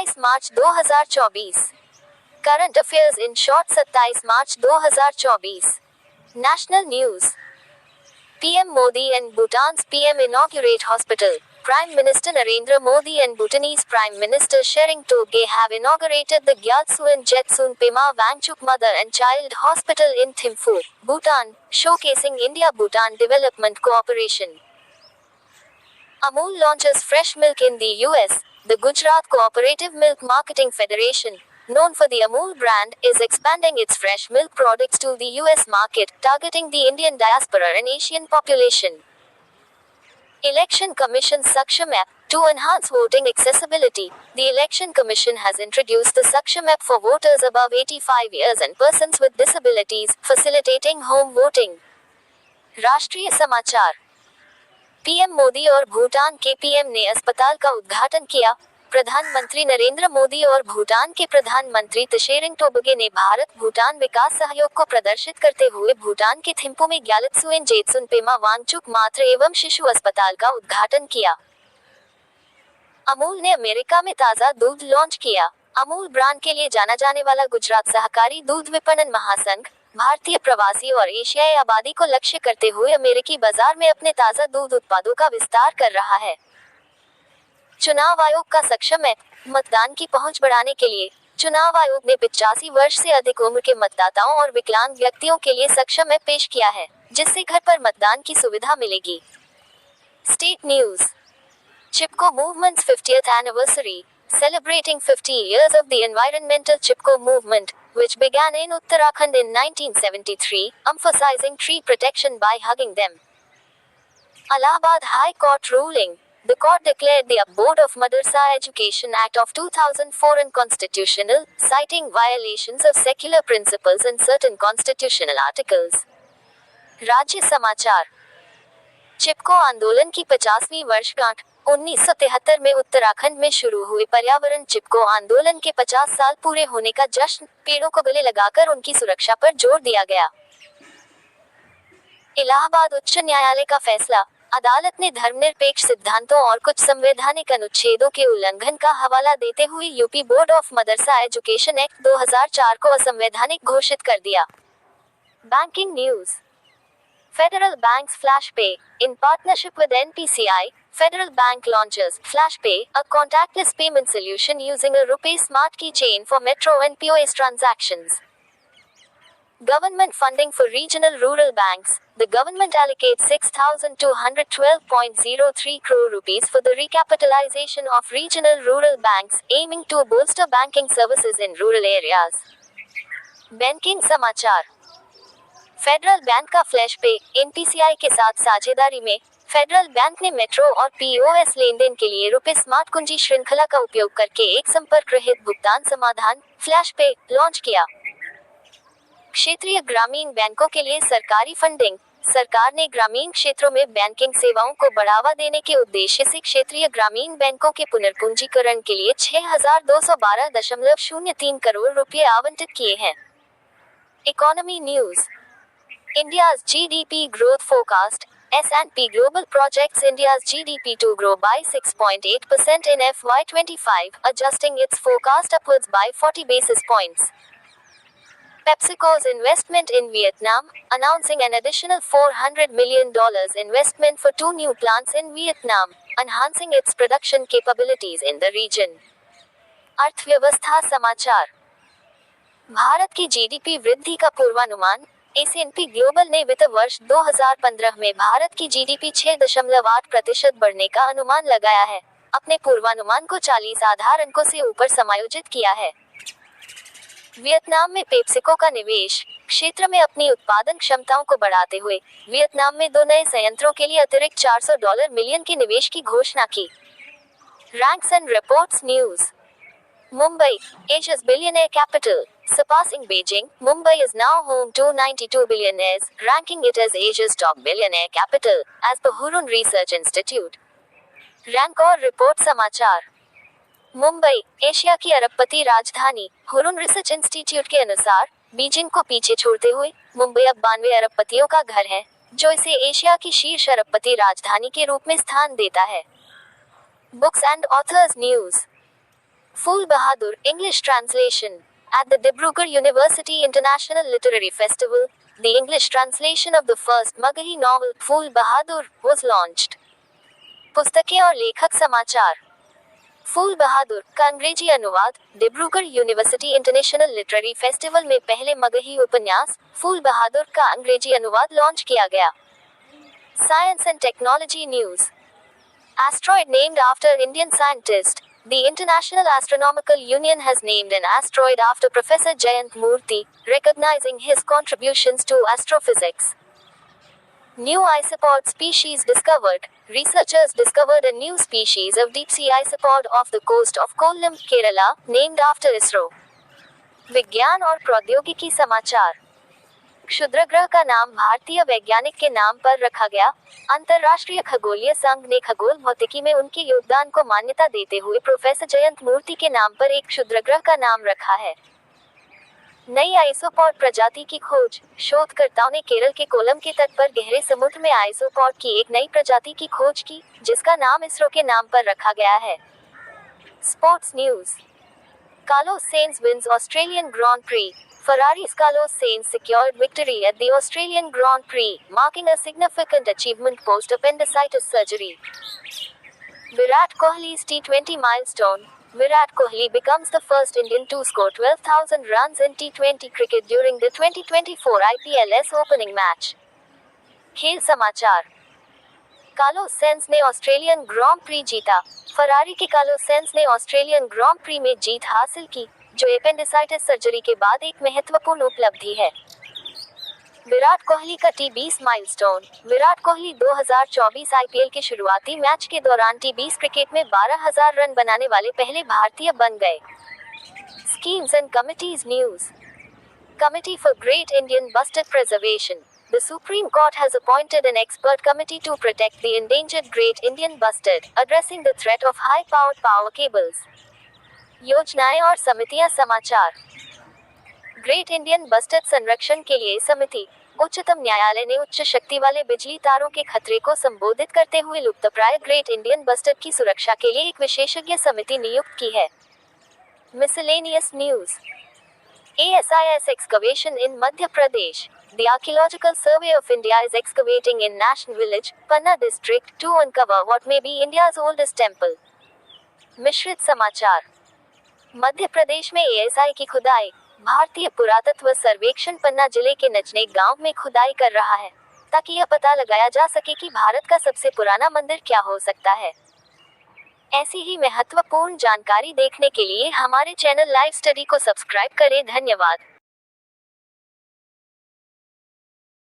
27 March 2024। Current affairs in short 27 March 2024। National news. PM Modi and Bhutan's PM inaugurate hospital. Prime Minister Narendra Modi and Bhutanese Prime Minister Tshering Toubge have inaugurated the Gyaltsen Jetsun Pema Wangchuk Mother and Child Hospital in Thimphu, Bhutan, showcasing India-Bhutan development cooperation. Amul launches fresh milk in the US. The Gujarat Cooperative Milk Marketing Federation, known for the Amul brand, is expanding its fresh milk products to the US market, targeting the Indian diaspora and Asian population. Election Commission Saksham app. To enhance voting accessibility, the Election Commission has introduced the Saksham app for voters above 85 years and persons with disabilities, facilitating home voting. राष्ट्रीय समाचार। PM Modi और भूटान के PM ने अस्पताल का उद्घाटन किया। प्रधानमंत्री नरेंद्र मोदी और भूटान के प्रधानमंत्री त्शेरिंग टोब्गे ने भारत भूटान विकास सहयोग को प्रदर्शित करते हुए भूटान के थिम्पू में ग्यालत्सुएन जेत्सुन पेमा वांगचुक मातृ एवं शिशु अस्पताल का उद्घाटन किया। अमूल ने अमेरिका में ताज़ा दूध लॉन्च किया। अमूल ब्रांड के लिए जाना जाने वाला गुजरात सहकारी दूध विपणन महासंघ भारतीय प्रवासी और एशियाई आबादी को लक्ष्य करते हुए अमेरिकी बाजार में अपने ताज़ा दूध उत्पादों का विस्तार कर रहा है। चुनाव आयोग का सक्षम ऐप। मतदान की पहुंच बढ़ाने के लिए चुनाव आयोग ने 85 वर्ष से अधिक उम्र के मतदाताओं और विकलांग व्यक्तियों के लिए सक्षम ऐप पेश किया है, जिससे घर पर मतदान की सुविधा मिलेगी। State news. Chipko movements 50th anniversary, celebrating 50 years of the environmental Chipko movement, which began in Uttarakhand in 1973, emphasizing tree protection by hugging them. Allahabad High Court ruling. The court declared the Board of Madrasa Education Act of 2004 unconstitutional, citing violations of secular principles and certain constitutional articles. राज्य समाचार। चिपको आंदोलन की 50वीं वर्षगांठ। 1973 में उत्तराखंड में शुरू हुए पर्यावरण चिपको आंदोलन के 50 साल पूरे होने का जश्न, पेड़ों को गले लगाकर उनकी सुरक्षा पर जोर दिया गया। इलाहाबाद उच्च न्यायालय का फैसला। अदालत ने धर्मनिरपेक्ष सिद्धांतों और कुछ संवैधानिक अनुच्छेदों के उल्लंघन का हवाला देते हुए UP board of Madrasa education act 2004 को असंवैधानिक घोषित कर दिया। Banking news. Federal Bank's FlashPay, in partnership with NPCI, Federal Bank launches FlashPay, a contactless payment solution using a RuPay Smart Keychain for Metro and POS transactions. Government funding for regional rural banks. The government allocates 6,212.03 crore rupees for the recapitalization of regional rural banks, aiming to bolster banking services in rural areas. Banking समाचार। Federal bank का flash पे NPCI के साथ साझेदारी में federal bank ने metro और POS लेनदेन के लिए रुपए स्मार्ट कुंजी श्रृंखला का उपयोग करके एक संपर्क रहित भुगतान समाधान फ्लैश पे लॉन्च किया। क्षेत्रीय ग्रामीण बैंकों के लिए सरकारी फंडिंग। सरकार ने ग्रामीण क्षेत्रों में बैंकिंग सेवाओं को बढ़ावा देने के उद्देश्य से क्षेत्रीय ग्रामीण बैंकों के पुनर्पूंजीकरण के लिए 6,212.03 करोड़ रुपए आवंटित किए हैं। Economy news. India's GDP growth forecast. S&P Global projects India's GDP to grow by 6.8% in FY25, adjusting its forecast upwards by 40 basis points. PepsiCo's investment in Vietnam, announcing an additional $400 million investment for 2 new plants in Vietnam, enhancing its production capabilities in the region. अर्थव्यवस्था समाचार। भारत की GDP वृद्धि का पूर्वानुमान। S&P global ने वित्त वर्ष 2015 में भारत की जीडीपी 6.8% बढ़ने का अनुमान लगाया है। अपने पूर्वानुमान को 40 आधार अंकों से ऊपर समायोजित किया है। वियतनाम में पेप्सिको का निवेश। क्षेत्र में अपनी उत्पादन क्षमताओं को बढ़ाते हुए वियतनाम में 2 नए संयंत्रों के लिए अतिरिक्त $400 मिलियन के निवेश की घोषणा की। Ranks and reports news. Mumbai, Asia's billionaire capital. Surpassing Beijing, Mumbai is now home to 92 billionaires, ranking it as Asia's top billionaire capital, as per Hurun Research Institute. Rank और रिपोर्ट समाचार। Mumbai, Asia की अरबपति राजधानी। Hurun research institute के अनुसार, Beijing को पीछे छोड़ते हुए, मुंबई अब 92 अरबपतियों का घर है, जो इसे एशिया की शीर्ष अरबपति राजधानी के रूप में स्थान देता है। Books and authors news. Phul Bahadur, English translation. At the Dibrugarh University International Literary Festival, the English translation of the first Magahi novel, Phul Bahadur, was launched. पुस्तकें और लेखक समाचार। फूल बहादुर का अंग्रेजी अनुवाद Dibrugarh university international literary festival में पहले मगही उपन्यास फूल बहादुर का अंग्रेजी अनुवाद लॉन्च किया गया। Science and technology news. Asteroid named after Indian scientist. The International Astronomical Union has named an asteroid after Professor Jayant Murthy, recognizing his contributions to astrophysics. New isopod species discovered. Researchers discovered a new species of deep-sea isopod off the coast of Kollam, Kerala, named after ISRO. विज्ञान और प्रौद्योगिकी समाचार। क्षुद्रग्रह का नाम भारतीय वैज्ञानिक के नाम पर रखा गया। अंतर्राष्ट्रीय खगोलीय संघ ने खगोल भौतिकी में उनके योगदान को मान्यता देते हुए प्रोफेसर जयंत मूर्ति के नाम पर एक क्षुद्रग्रह का नाम रखा है। नई आइसोपॉड प्रजाति की खोज। शोधकर्ताओं ने केरल के कोलम के तट पर गहरे समुद्र में आइसोपॉड की एक नई प्रजाति की खोज की, जिसका नाम इसरो के नाम पर रखा गया है। Sports news. Carlos Sainz wins Australian Grand Prix. Ferrari's Carlos Sainz secured victory at the Australian Grand Prix, marking a significant achievement post-appendicitis surgery. Virat Kohli's T20 milestone. Virat Kohli becomes the first Indian to score 12,000 runs in T20 cricket during the 2024 IPL's opening match. खेल समाचार। Carlos sense ने Australian grand pre जीता। Ferrari के Carlos sense ने Australian grand pre में जीत हासिल की, जो एपेंडिसाइटिस सर्जरी के बाद एक महत्वपूर्ण उपलब्धि है। विराट कोहली का T20 milestone. Virat Kohli 2024 IPL के शुरुआती मैच के दौरान T20 क्रिकेट में 12,000 रन बनाने वाले पहले भारतीय बन गए। Schemes and committees news. Committee for great Indian bustard preservation. The Supreme Court has appointed an expert committee to protect the endangered Great Indian Bustard, addressing the threat of high-powered power cables. योजनाएं और समितियां समाचार। Great Indian bustard संरक्षण के लिए समिति। उच्चतम न्यायालय ने उच्च शक्ति वाले बिजली तारों के खतरे को संबोधित करते हुए लुप्तप्राय ग्रेट इंडियन बस्टर्ड की सुरक्षा के लिए एक विशेषज्ञ समिति नियुक्त की है। Miscellaneous news. ASIS excavation in Madhya Pradesh. The Archaeological Survey of India is excavating in National Village, Panna district, to uncover what may be India's oldest temple. मिश्रित समाचार। मध्य प्रदेश में ASI की खुदाई। भारतीय पुरातत्व सर्वेक्षण पन्ना जिले के नजनेक गांव में खुदाई कर रहा है, ताकि यह पता लगाया जा सके कि भारत का सबसे पुराना मंदिर क्या हो सकता है। ऐसी ही महत्वपूर्ण जानकारी देखने के लिए हमारे चैनल लाइव स्टडी को सब्सक्राइब करें। धन्यवाद।